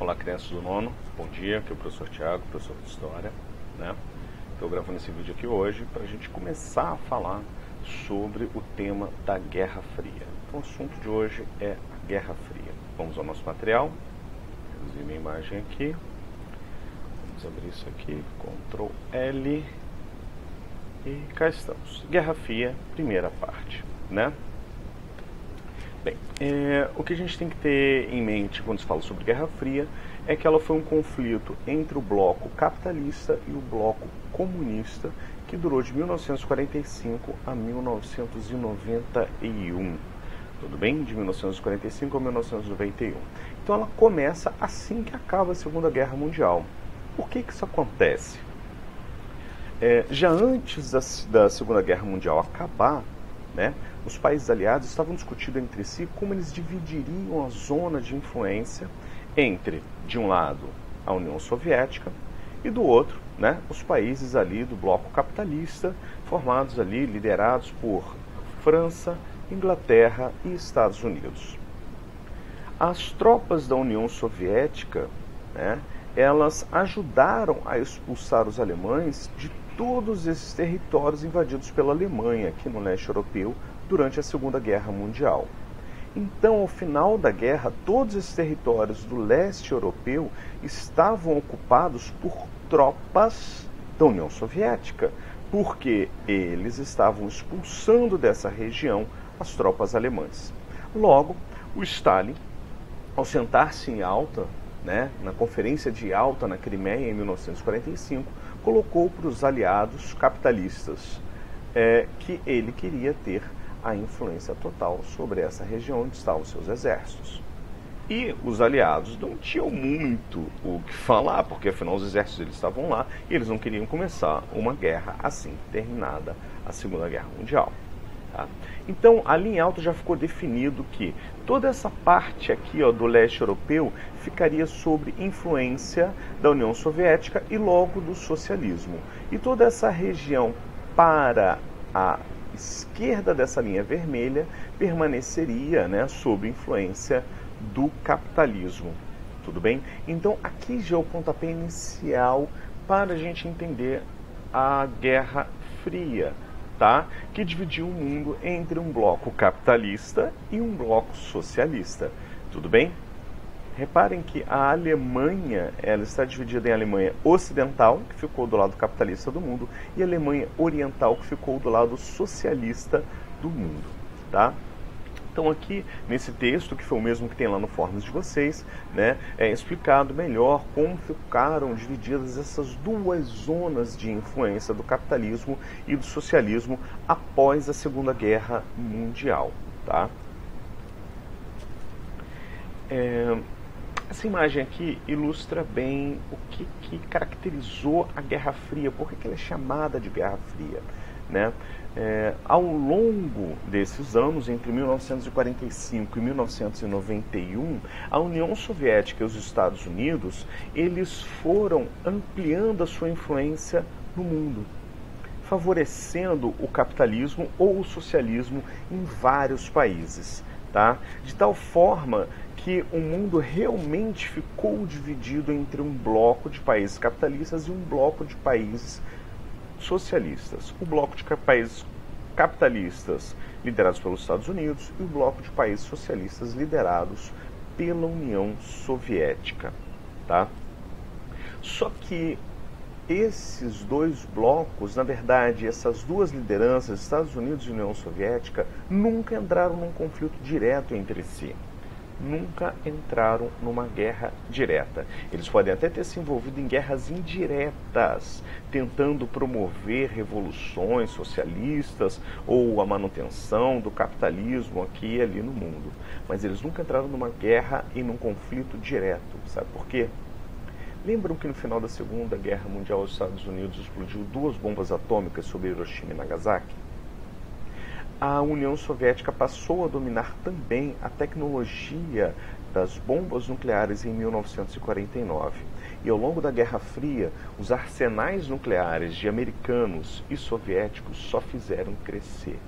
Olá, crianças do nono, bom dia, aqui é o professor Tiago, professor de História, né? Estou gravando esse vídeo aqui hoje para a gente começar a falar sobre o tema da Guerra Fria. Então, o assunto de hoje é a Guerra Fria. Vamos ao nosso material, reduzir minha imagem aqui, vamos abrir isso aqui, Ctrl L, e cá estamos. Guerra Fria, primeira parte, né? Bem, o que a gente tem que ter em mente quando se fala sobre Guerra Fria é que ela foi um conflito entre o bloco capitalista e o bloco comunista que durou de 1945 a 1991. Tudo bem? De 1945 a 1991. Então ela começa assim que acaba a Segunda Guerra Mundial. Por que isso acontece? Já antes da Segunda Guerra Mundial acabar, né, os países aliados estavam discutindo entre si como eles dividiriam a zona de influência entre, de um lado, a União Soviética e do outro, né, os países ali do bloco capitalista, formados ali, liderados por França, Inglaterra e Estados Unidos. As tropas da União Soviética, né, elas ajudaram a expulsar os alemães de todos esses territórios invadidos pela Alemanha, aqui no leste europeu, durante a Segunda Guerra Mundial. Então, ao final da guerra, todos esses territórios do leste europeu estavam ocupados por tropas da União Soviética, porque eles estavam expulsando dessa região as tropas alemãs. Logo, o Stalin, ao sentar-se em Yalta, né, na Conferência de Yalta, na Crimeia, em 1945, colocou para os aliados capitalistas que ele queria ter a influência total sobre essa região onde estavam os seus exércitos. E os aliados não tinham muito o que falar, porque afinal os exércitos eles estavam lá e eles não queriam começar uma guerra assim terminada a Segunda Guerra Mundial. Tá? Então, ali em Yalta já ficou definido que toda essa parte aqui do leste europeu ficaria sob influência da União Soviética e logo do socialismo. E toda essa região para a esquerda dessa linha vermelha permaneceria, né, sob influência do capitalismo. Tudo bem? Então, aqui já é o pontapé inicial para a gente entender a Guerra Fria. Tá? Que dividiu o mundo entre um bloco capitalista e um bloco socialista. Tudo bem? Reparem que a Alemanha ela está dividida em Alemanha Ocidental, que ficou do lado capitalista do mundo, e Alemanha Oriental, que ficou do lado socialista do mundo. Tá? Então aqui, nesse texto, que foi o mesmo que tem lá no Forms de vocês, né, é explicado melhor como ficaram divididas essas duas zonas de influência do capitalismo e do socialismo após a Segunda Guerra Mundial. Tá? Essa imagem aqui ilustra bem o que caracterizou a Guerra Fria, por que ela é chamada de Guerra Fria. Né? Ao longo desses anos, entre 1945 e 1991, a União Soviética e os Estados Unidos, eles foram ampliando a sua influência no mundo, favorecendo o capitalismo ou o socialismo em vários países, tá? De tal forma que o mundo realmente ficou dividido entre um bloco de países capitalistas e um bloco de países socialistas. O bloco de países capitalistas liderados pelos Estados Unidos e o bloco de países socialistas liderados pela União Soviética. Tá? Só que esses dois blocos, na verdade, essas duas lideranças, Estados Unidos e União Soviética, nunca entraram num conflito direto entre si. Nunca entraram numa guerra direta. Eles podem até ter se envolvido em guerras indiretas, tentando promover revoluções socialistas ou a manutenção do capitalismo aqui e ali no mundo. Mas eles nunca entraram numa guerra e num conflito direto. Sabe por quê? Lembram que no final da Segunda Guerra Mundial os Estados Unidos explodiu 2 bombas atômicas sobre Hiroshima e Nagasaki? A União Soviética passou a dominar também a tecnologia das bombas nucleares em 1949. E ao longo da Guerra Fria, os arsenais nucleares de americanos e soviéticos só fizeram crescer.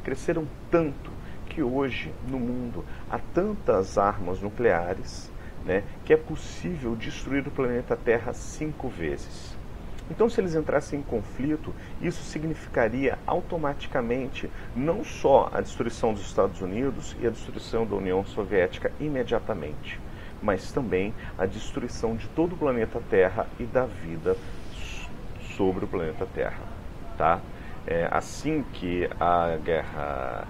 Cresceram tanto que hoje, no mundo, há tantas armas nucleares, né, que é possível destruir o planeta Terra 5 vezes. Então, se eles entrassem em conflito, isso significaria automaticamente não só a destruição dos Estados Unidos e a destruição da União Soviética imediatamente, mas também a destruição de todo o planeta Terra e da vida sobre o planeta Terra. Tá? Assim que a guerra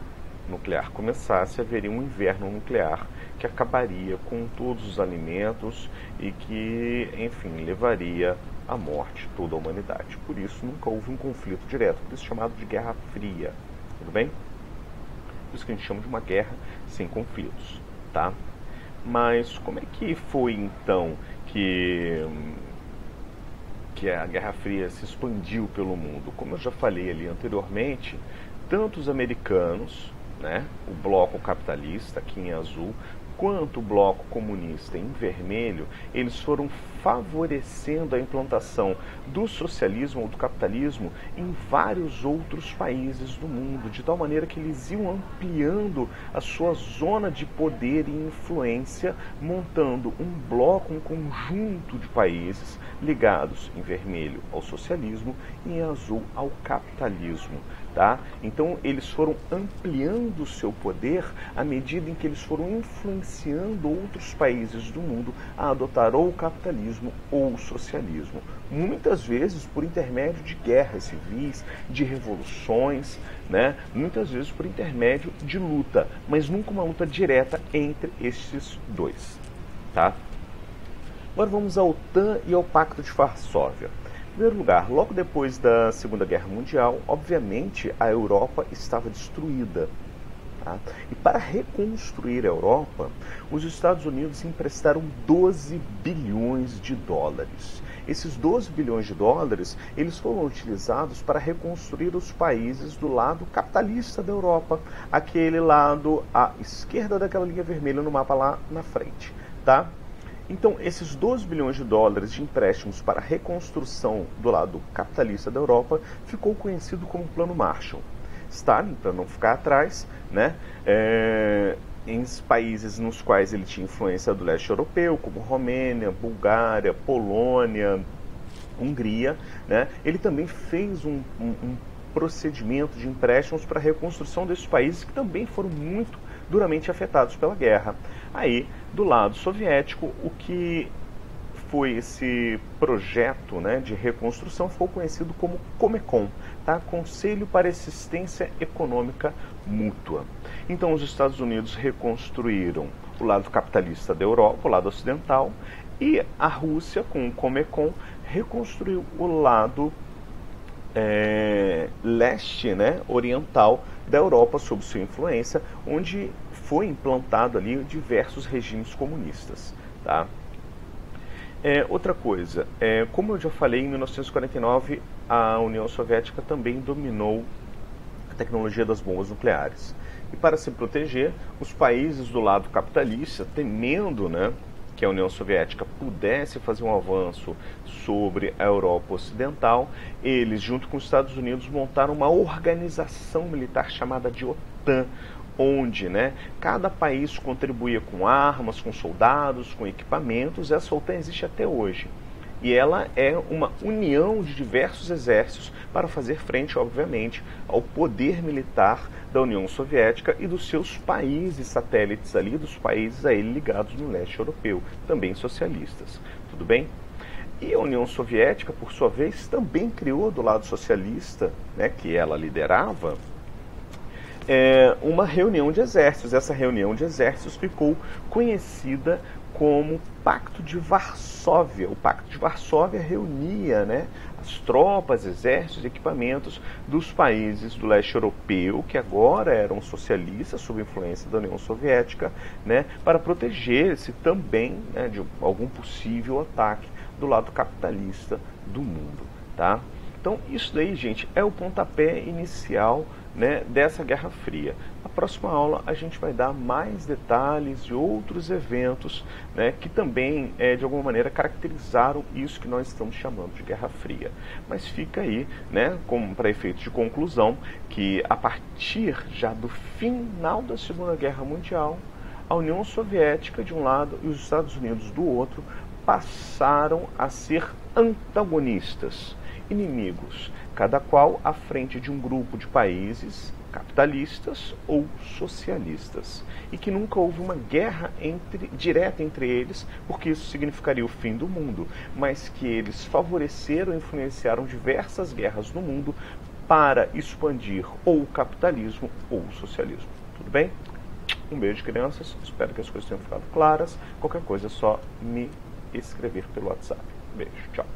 nuclear começasse, haveria um inverno nuclear que acabaria com todos os alimentos e que, enfim, levaria à morte toda a humanidade. Por isso nunca houve um conflito direto, por isso chamado de Guerra Fria. Tudo bem? Por isso que a gente chama de uma guerra sem conflitos. Tá? Mas como é que foi então que a Guerra Fria se expandiu pelo mundo? Como eu já falei ali anteriormente, tanto os americanos, né, o bloco capitalista, aqui em azul, quanto o bloco comunista em vermelho, eles foram favorecendo a implantação do socialismo ou do capitalismo em vários outros países do mundo, de tal maneira que eles iam ampliando a sua zona de poder e influência, montando um bloco, um conjunto de países ligados em vermelho ao socialismo e em azul ao capitalismo. Tá? Então eles foram ampliando o seu poder à medida em que eles foram influenciando outros países do mundo a adotar ou o capitalismo ou o socialismo. Muitas vezes por intermédio de guerras civis, de revoluções, né? Muitas vezes por intermédio de luta, mas nunca uma luta direta entre estes dois. Tá? Agora vamos à OTAN e ao Pacto de Varsóvia. Em primeiro lugar, logo depois da Segunda Guerra Mundial, obviamente a Europa estava destruída. Tá? E para reconstruir a Europa, os Estados Unidos emprestaram 12 bilhões de dólares. Esses 12 bilhões de dólares, eles foram utilizados para reconstruir os países do lado capitalista da Europa, aquele lado à esquerda daquela linha vermelha no mapa lá na frente. Tá? Então, esses 12 bilhões de dólares de empréstimos para a reconstrução do lado capitalista da Europa ficou conhecido como Plano Marshall. Stalin, para não ficar atrás, né, em países nos quais ele tinha influência do leste europeu, como Romênia, Bulgária, Polônia, Hungria, né, ele também fez um procedimento de empréstimos para a reconstrução desses países que também foram muito duramente afetados pela guerra. Aí, do lado soviético, o que foi esse projeto, né, de reconstrução ficou conhecido como Comecon, tá? Conselho para Assistência Econômica Mútua. Então, os Estados Unidos reconstruíram o lado capitalista da Europa, o lado ocidental, e a Rússia, com o Comecon, reconstruiu o lado leste, né, oriental da Europa sob sua influência, onde foi implantado ali diversos regimes comunistas. Tá? Outra coisa, como eu já falei, em 1949 a União Soviética também dominou a tecnologia das bombas nucleares. E para se proteger, os países do lado capitalista, temendo, né, que a União Soviética pudesse fazer um avanço sobre a Europa Ocidental, eles, junto com os Estados Unidos, montaram uma organização militar chamada de OTAN, onde, né, cada país contribuía com armas, com soldados, com equipamentos. Essa OTAN existe até hoje. E ela é uma união de diversos exércitos para fazer frente, obviamente, ao poder militar da União Soviética e dos seus países satélites ali, dos países a ele ligados no leste europeu, também socialistas. Tudo bem? E a União Soviética, por sua vez, também criou do lado socialista, né, que ela liderava, uma reunião de exércitos. Essa reunião de exércitos ficou conhecida como Pacto de Varsóvia. O Pacto de Varsóvia reunia, né, as tropas, exércitos e equipamentos dos países do leste europeu, que agora eram socialistas, sob influência da União Soviética, né, para proteger-se também, né, de algum possível ataque do lado capitalista do mundo. Tá? Então, isso daí, gente, é o pontapé inicial, né, dessa Guerra Fria. Na próxima aula a gente vai dar mais detalhes de outros eventos, né, que também, de alguma maneira, caracterizaram isso que nós estamos chamando de Guerra Fria. Mas fica aí, né, para efeitos de conclusão, que a partir já do final da Segunda Guerra Mundial, a União Soviética de um lado e os Estados Unidos do outro passaram a ser antagonistas, inimigos, cada qual à frente de um grupo de países capitalistas ou socialistas, e que nunca houve uma guerra direta entre eles, porque isso significaria o fim do mundo, mas que eles favoreceram e influenciaram diversas guerras no mundo para expandir ou o capitalismo ou o socialismo. Tudo bem? Um beijo, crianças. Espero que as coisas tenham ficado claras. Qualquer coisa é só me escrever pelo WhatsApp. Beijo, tchau.